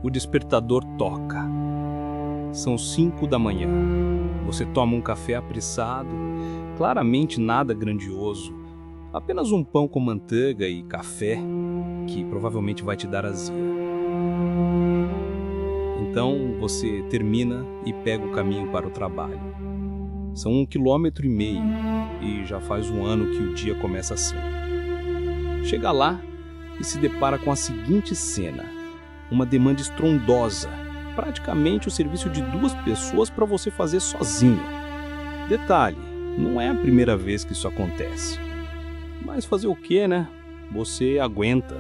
o despertador toca. São 5 da manhã. Você toma um café apressado, claramente nada grandioso. Apenas um pão com manteiga e café, que provavelmente vai te dar azia. Então você termina e pega o caminho para o trabalho. São 1,5 km e já faz um ano que o dia começa assim. Chega lá e se depara com a seguinte cena: uma demanda estrondosa, praticamente o serviço de 2 pessoas para você fazer sozinho. Detalhe, não é a primeira vez que isso acontece. Mas fazer o quê, né? Você aguenta.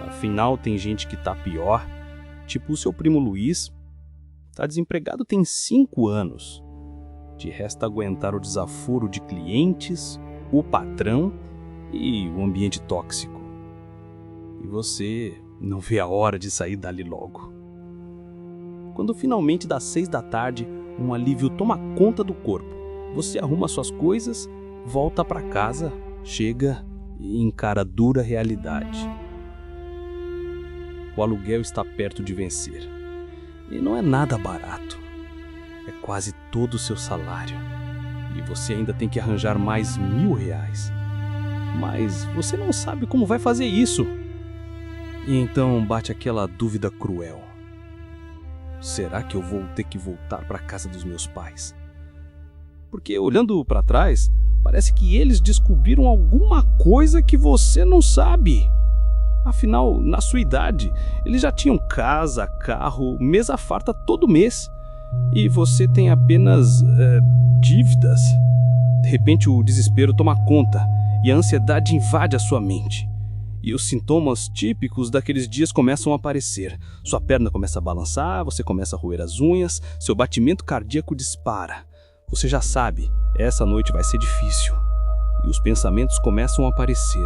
Afinal, tem gente que tá pior. Tipo o seu primo Luiz. Tá desempregado tem 5 anos. Te resta aguentar o desaforo de clientes, o patrão e o ambiente tóxico. E você não vê a hora de sair dali logo. Quando finalmente das 6 da tarde, um alívio toma conta do corpo. Você arruma suas coisas, volta para casa, chega e encara a dura realidade. O aluguel está perto de vencer. E não é nada barato. É quase todo o seu salário. E você ainda tem que arranjar mais R$1.000. Mas você não sabe como vai fazer isso. E então bate aquela dúvida cruel. Será que eu vou ter que voltar para a casa dos meus pais? Porque olhando para trás, parece que eles descobriram alguma coisa que você não sabe. Afinal, na sua idade, eles já tinham casa, carro, mesa farta todo mês. E você tem apenas dívidas. De repente o desespero toma conta e a ansiedade invade a sua mente. E os sintomas típicos daqueles dias começam a aparecer. Sua perna começa a balançar, você começa a roer as unhas, seu batimento cardíaco dispara. Você já sabe, essa noite vai ser difícil. E os pensamentos começam a aparecer.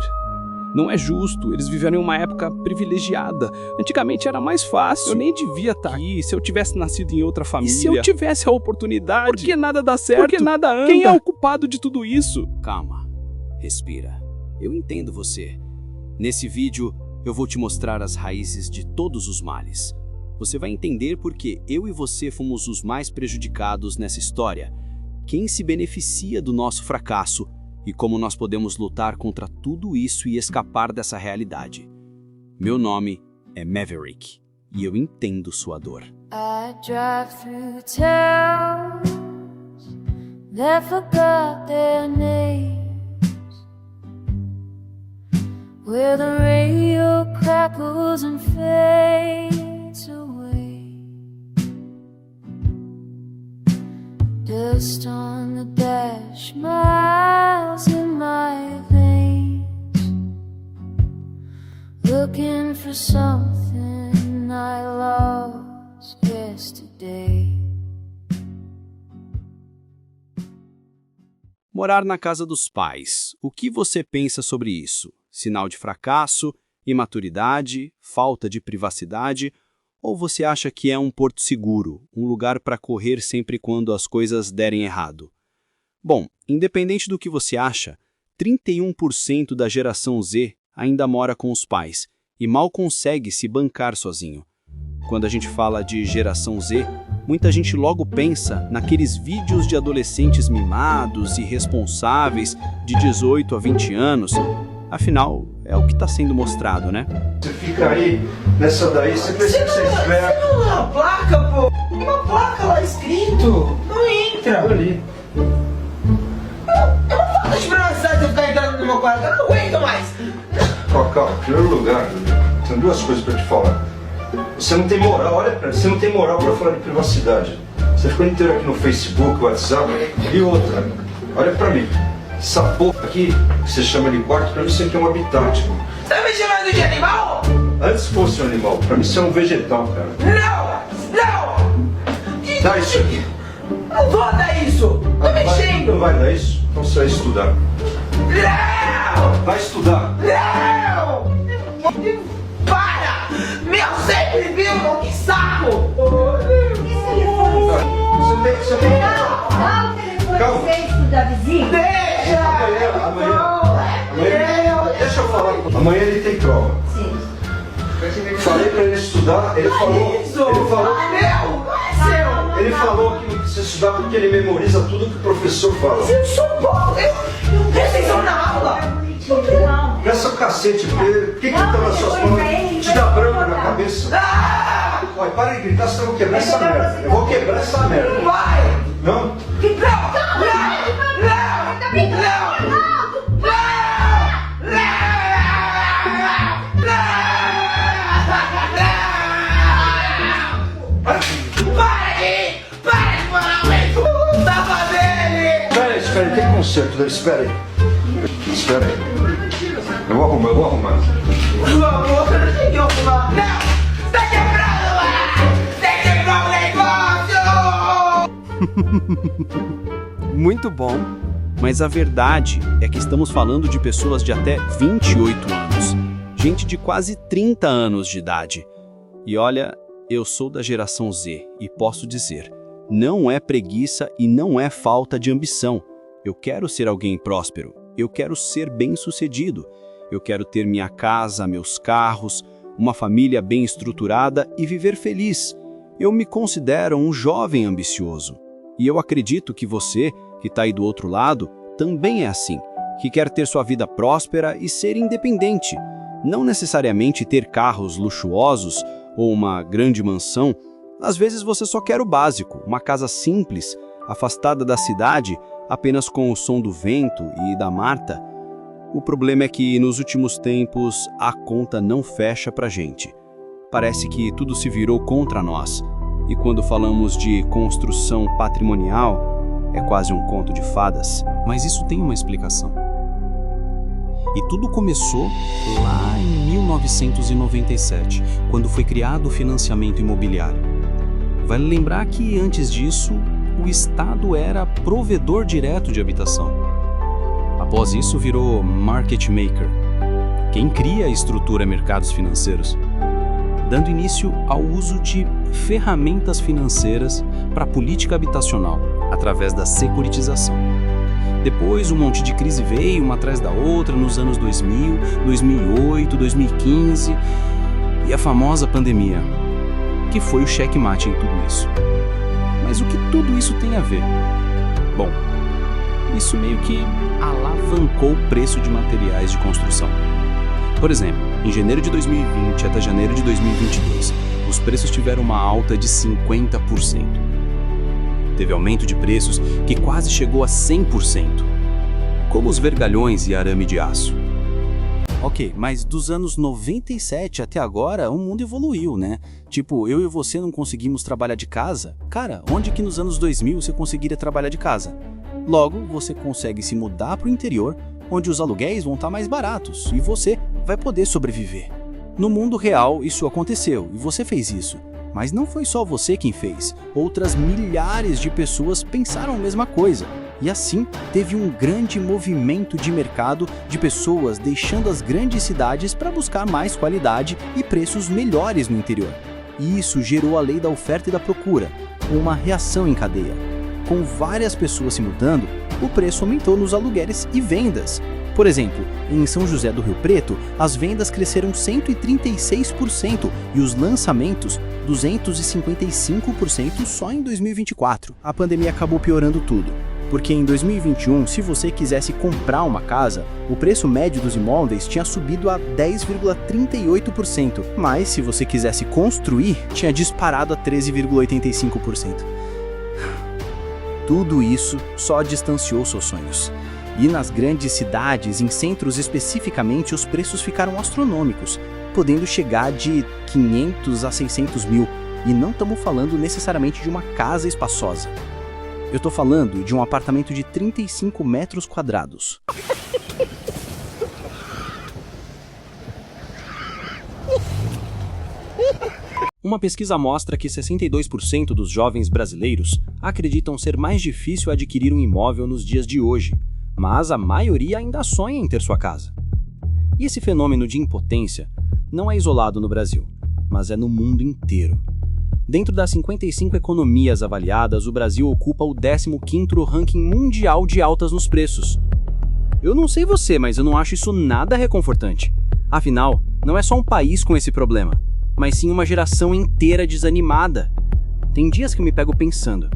Não é justo, eles viveram em uma época privilegiada. Antigamente era mais fácil. Eu nem devia estar aqui. Se eu tivesse nascido em outra família. E se eu tivesse a oportunidade? Por que nada dá certo? Por que nada anda? Quem é o culpado de tudo isso? Calma, respira. Eu entendo você. Nesse vídeo, eu vou te mostrar as raízes de todos os males. Você vai entender por que eu e você fomos os mais prejudicados nessa história. Quem se beneficia do nosso fracasso e como nós podemos lutar contra tudo isso e escapar dessa realidade. Meu nome é Maverick e eu entendo sua dor. I drive through towns that forgot their names, where the radio crackles and fades away. Dust on the dash, miles in my veins, looking for something I lost yesterday. Morar na casa dos pais. O que você pensa sobre isso? Sinal de fracasso, imaturidade, falta de privacidade? Ou você acha que é um porto seguro, um lugar para correr sempre quando as coisas derem errado? Bom, independente do que você acha, 31% da geração Z ainda mora com os pais e mal consegue se bancar sozinho. Quando a gente fala de geração Z, muita gente logo pensa naqueles vídeos de adolescentes mimados e irresponsáveis de 18 a 20 anos. Afinal, é o que está sendo mostrado, né? Você fica aí, nessa daí, você pensa que você espera. Você não é uma placa, pô! Tem uma placa lá escrito! Não entra! Ali. Eu não falo de privacidade de ficar entrando no meu quarto, eu não aguento mais! Cacau, em primeiro lugar, tem 2 coisas pra te falar. Você não tem moral, olha pra mim, você não tem moral pra falar de privacidade. Você ficou inteiro aqui no Facebook, WhatsApp e outra. Olha pra mim. Essa porra aqui, que você chama de quarto, pra mim isso aqui é um habitat. Você tá me chamando de animal? Antes fosse um animal, pra mim isso é um vegetal, cara. Não! Não! Dá isso aqui. Não vou dar isso! Tô mexendo! Não vai dar isso? Então você vai estudar. Não! Vai estudar. Não! Para! Meu sempre viu, que saco! Você tem... Dá o telefone Calma. do sexto da vizinha. Deixa! Amanhã, deixa eu falar. Amanhã ele tem prova. Sim. Falei pra ele estudar, ele falou que não precisa estudar porque ele memoriza tudo que o professor fala. Eu sou bom, eu presto atenção na aula. Presta o cacete, por que tá nas suas mãos? Te dá branco na cabeça? Olha, para de gritar, senão eu vou quebrar essa merda. Eu vou quebrar essa merda. Vai! Não? Espera aí, tem conserto dele, espera aí. Espera aí. Eu vou arrumar. Por favor, eu não sei o que arrumar. Não! Tá quebrado, Você quebrou o negócio! Muito bom, mas a verdade é que estamos falando de pessoas de até 28 anos. Gente de quase 30 anos de idade. E olha, eu sou da geração Z e posso dizer, não é preguiça e não é falta de ambição. Eu quero ser alguém próspero, eu quero ser bem-sucedido, eu quero ter minha casa, meus carros, uma família bem estruturada e viver feliz. Eu me considero um jovem ambicioso. E eu acredito que você, que está aí do outro lado, também é assim, que quer ter sua vida próspera e ser independente. Não necessariamente ter carros luxuosos ou uma grande mansão. Às vezes você só quer o básico, uma casa simples, afastada da cidade, apenas com o som do vento e da Marta. O problema é que, nos últimos tempos, a conta não fecha pra gente. Parece que tudo se virou contra nós. E quando falamos de construção patrimonial, é quase um conto de fadas. Mas isso tem uma explicação. E tudo começou lá em 1997, quando foi criado o financiamento imobiliário. Vale lembrar que, antes disso, o Estado era provedor direto de habitação. Após isso, virou market maker, quem cria a estrutura mercados financeiros, dando início ao uso de ferramentas financeiras para a política habitacional, através da securitização. Depois, um monte de crise veio, uma atrás da outra, nos anos 2000, 2008, 2015, e a famosa pandemia, que foi o checkmate em tudo isso. Mas o que tudo isso tem a ver? Bom, isso meio que alavancou o preço de materiais de construção. Por exemplo, em janeiro de 2020 até janeiro de 2022, os preços tiveram uma alta de 50%. Teve aumento de preços que quase chegou a 100%, como os vergalhões e arame de aço. Ok, mas dos anos 97 até agora, o mundo evoluiu, né? Tipo, eu e você não conseguimos trabalhar de casa? Cara, onde que nos anos 2000 você conseguiria trabalhar de casa? Logo, você consegue se mudar para o interior, onde os aluguéis vão estar mais baratos e você vai poder sobreviver. No mundo real, isso aconteceu e você fez isso. Mas não foi só você quem fez. Outras milhares de pessoas pensaram a mesma coisa. E assim, teve um grande movimento de mercado de pessoas deixando as grandes cidades para buscar mais qualidade e preços melhores no interior. E isso gerou a lei da oferta e da procura, uma reação em cadeia. Com várias pessoas se mudando, o preço aumentou nos aluguéis e vendas. Por exemplo, em São José do Rio Preto, as vendas cresceram 136% e os lançamentos 255% só em 2024. A pandemia acabou piorando tudo, porque em 2021, se você quisesse comprar uma casa, o preço médio dos imóveis tinha subido a 10,38%, mas se você quisesse construir, tinha disparado a 13,85%. Tudo isso só distanciou seus sonhos. E nas grandes cidades, em centros especificamente, os preços ficaram astronômicos, podendo chegar de 500 a 600 mil. E não estamos falando necessariamente de uma casa espaçosa. Eu estou falando de um apartamento de 35 metros quadrados. Uma pesquisa mostra que 62% dos jovens brasileiros acreditam ser mais difícil adquirir um imóvel nos dias de hoje, mas a maioria ainda sonha em ter sua casa. E esse fenômeno de impotência não é isolado no Brasil, mas é no mundo inteiro. Dentro das 55 economias avaliadas, o Brasil ocupa o 15º ranking mundial de altas nos preços. Eu não sei você, mas eu não acho isso nada reconfortante. Afinal, Não é só um país com esse problema, mas sim uma geração inteira desanimada. Tem dias que eu me pego pensando,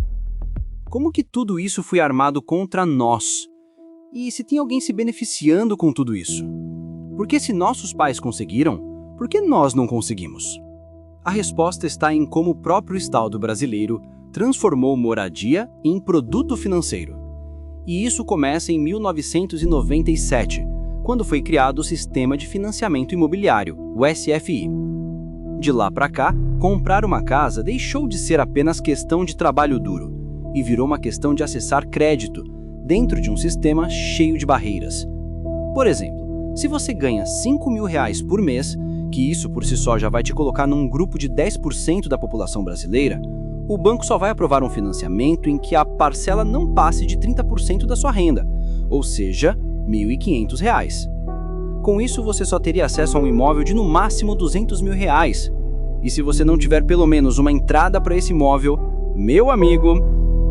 como que tudo isso foi armado contra nós? E se tem alguém se beneficiando com tudo isso? Porque se nossos pais conseguiram, por que nós não conseguimos? A resposta está em como o próprio Estado brasileiro transformou moradia em produto financeiro. E isso começa em 1997, quando foi criado o Sistema de Financiamento Imobiliário, o SFI. De lá para cá, comprar uma casa deixou de ser apenas questão de trabalho duro e virou uma questão de acessar crédito dentro de um sistema cheio de barreiras. Por exemplo, se você ganha R$5.000 por mês, que isso por si só já vai te colocar num grupo de 10% da população brasileira, o banco só vai aprovar um financiamento em que a parcela não passe de 30% da sua renda, ou seja, R$1.500. Com isso, você só teria acesso a um imóvel de no máximo R$200.000. E se você não tiver pelo menos uma entrada para esse imóvel, meu amigo,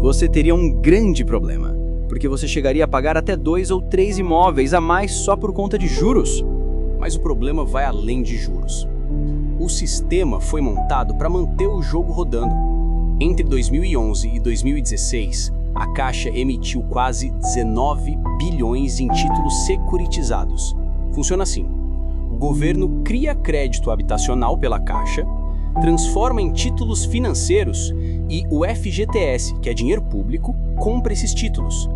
você teria um grande problema, porque você chegaria a pagar até 2 ou 3 imóveis a mais só por conta de juros. Mas o problema vai além de juros. O sistema foi montado para manter o jogo rodando. Entre 2011 e 2016, a Caixa emitiu quase 19 bilhões em títulos securitizados. Funciona assim: o governo cria crédito habitacional pela Caixa, transforma em títulos financeiros e o FGTS, que é dinheiro público, compra esses títulos.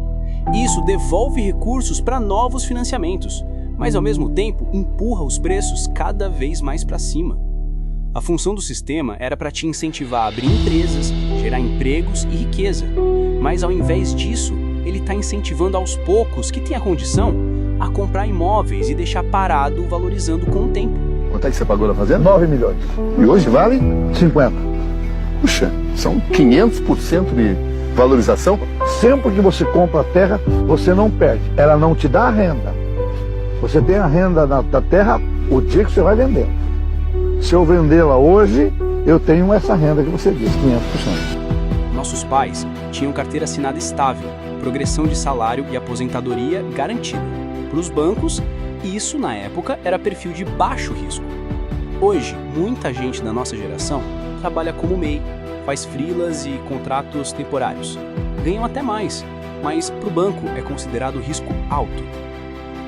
Isso devolve recursos para novos financiamentos, mas ao mesmo tempo empurra os preços cada vez mais para cima. A função do sistema era para te incentivar a abrir empresas, gerar empregos e riqueza, mas ao invés disso, ele está incentivando aos poucos que têm a condição a comprar imóveis e deixar parado valorizando com o tempo. Quanto é que você pagou na fazenda? 9 milhões. E hoje vale 50. Puxa, são 500% de valorização. Sempre que você compra a terra, você não perde. Ela não te dá a renda. Você tem a renda da terra o dia que você vai vender. Se eu vendê-la hoje, eu tenho essa renda que você disse, 500%. Nossos pais tinham carteira assinada estável, progressão de salário e aposentadoria garantida. Para os bancos, isso na época era perfil de baixo risco. Hoje, muita gente da nossa geração trabalha como MEI, faz freelas e contratos temporários. Ganham até mais, mas para o banco é considerado risco alto.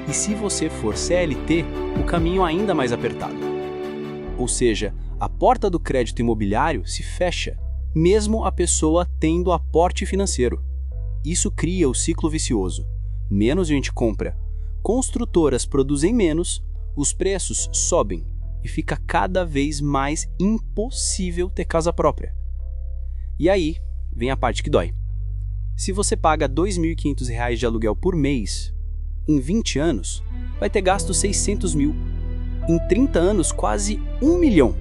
E se você for CLT, o caminho é ainda mais apertado. Ou seja, a porta do crédito imobiliário se fecha, mesmo a pessoa tendo aporte financeiro. Isso cria o ciclo vicioso. Menos gente compra, construtoras produzem menos, os preços sobem e fica cada vez mais impossível ter casa própria. E aí vem a parte que dói. Se você paga R$2.500 de aluguel por mês, em 20 anos, vai ter gasto 600 mil. Em 30 anos, quase 1 milhão.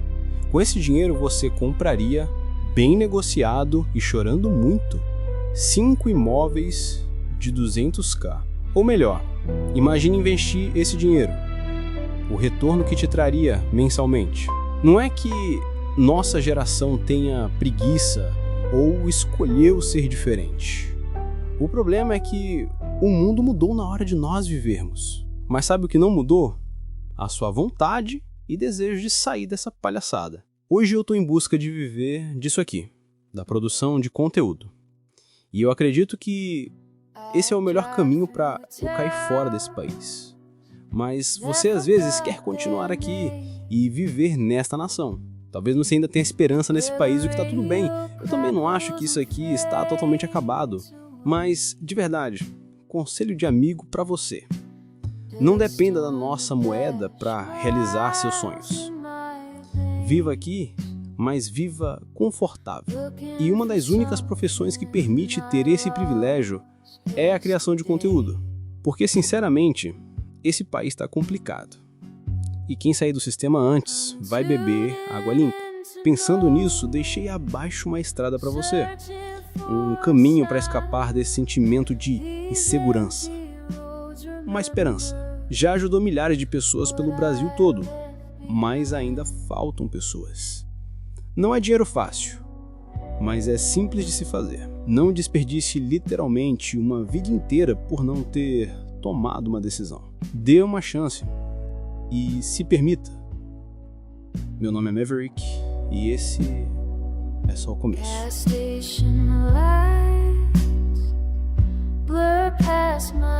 Com esse dinheiro, você compraria, bem negociado e chorando muito, 5 imóveis de 200k. Ou melhor, imagine investir esse dinheiro. O retorno que te traria mensalmente. Não é que nossa geração tenha preguiça ou escolheu ser diferente. O problema é que o mundo mudou na hora de nós vivermos. Mas sabe o que não mudou? A sua vontade e desejo de sair dessa palhaçada. Hoje eu estou em busca de viver disso aqui, da produção de conteúdo. E eu acredito que esse é o melhor caminho para eu cair fora desse país. Mas você às vezes quer continuar aqui e viver nesta nação. Talvez você ainda tenha esperança nesse país, o que está tudo bem. Eu também não acho que isso aqui está totalmente acabado. Mas, de verdade, conselho de amigo para você. Não dependa da nossa moeda para realizar seus sonhos. Viva aqui, mas viva confortável. E uma das únicas profissões que permite ter esse privilégio é a criação de conteúdo. Porque, sinceramente, esse país está complicado. E quem sair do sistema antes vai beber água limpa. Pensando nisso, deixei abaixo uma estrada para você. Um caminho para escapar desse sentimento de insegurança. Uma esperança. Já ajudou milhares de pessoas pelo Brasil todo, mas ainda faltam pessoas. Não é dinheiro fácil, mas é simples de se fazer. Não desperdice literalmente uma vida inteira por não ter tomado uma decisão. Dê uma chance e se permita Meu nome é Maverick e esse é só o começo. Gas station lights blur past my